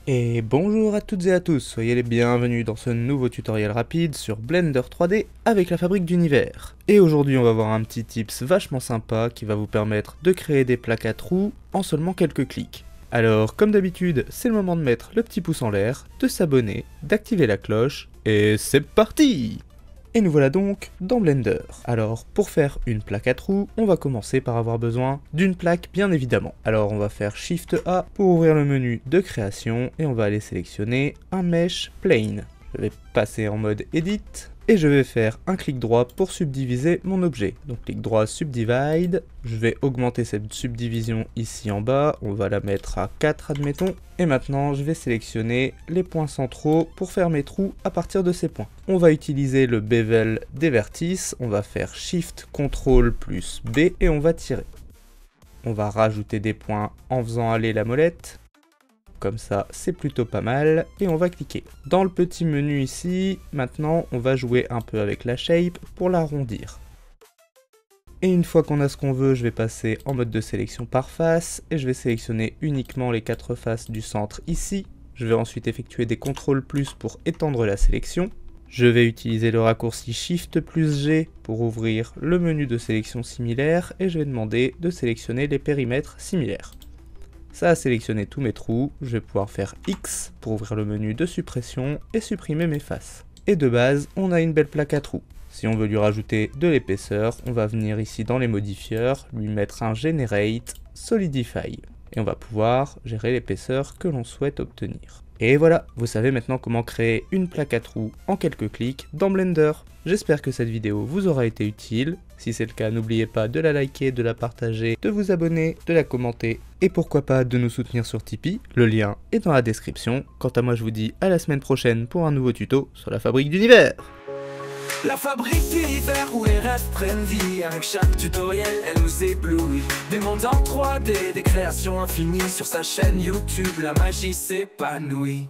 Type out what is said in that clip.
Et bonjour à toutes et à tous, soyez les bienvenus dans ce nouveau tutoriel rapide sur Blender 3D avec la fabrique d'univers. Et aujourd'hui on va voir un petit tips vachement sympa qui va vous permettre de créer des plaques à trous en seulement quelques clics. Alors comme d'habitude, c'est le moment de mettre le petit pouce en l'air, de s'abonner, d'activer la cloche, et c'est parti! Et nous voilà donc dans Blender. Alors pour faire une plaque à trous, on va commencer par avoir besoin d'une plaque bien évidemment. Alors on va faire Shift A pour ouvrir le menu de création et on va aller sélectionner un Mesh Plane. Je vais passer en mode Edit et je vais faire un clic droit pour subdiviser mon objet. Donc clic droit Subdivide, je vais augmenter cette subdivision ici en bas, on va la mettre à 4 admettons. Et maintenant je vais sélectionner les points centraux pour faire mes trous à partir de ces points. On va utiliser le bevel des vertices, on va faire Shift Ctrl plus B et on va tirer. On va rajouter des points en faisant aller la molette. Comme ça, c'est plutôt pas mal, et on va cliquer. Dans le petit menu ici, maintenant, on va jouer un peu avec la shape pour l'arrondir. Et une fois qu'on a ce qu'on veut, je vais passer en mode de sélection par face, et je vais sélectionner uniquement les 4 faces du centre ici. Je vais ensuite effectuer des CTRL+ pour étendre la sélection. Je vais utiliser le raccourci Shift plus G pour ouvrir le menu de sélection similaire, et je vais demander de sélectionner les périmètres similaires. Ça a sélectionné tous mes trous, je vais pouvoir faire X pour ouvrir le menu de suppression et supprimer mes faces. Et de base, on a une belle plaque à trous. Si on veut lui rajouter de l'épaisseur, on va venir ici dans les modifieurs, lui mettre un Generate Solidify. Et on va pouvoir gérer l'épaisseur que l'on souhaite obtenir. Et voilà, vous savez maintenant comment créer une plaque à trous en quelques clics dans Blender. J'espère que cette vidéo vous aura été utile. Si c'est le cas, n'oubliez pas de la liker, de la partager, de vous abonner, de la commenter et pourquoi pas de nous soutenir sur Tipeee. Le lien est dans la description. Quant à moi, je vous dis à la semaine prochaine pour un nouveau tuto sur la fabrique d'univers. La fabrique d'univers où les rêves prennent vie. Avec chaque tutoriel, elle nous éblouit. Des mondes en 3D, des créations infinies. Sur sa chaîne YouTube, la magie s'épanouit.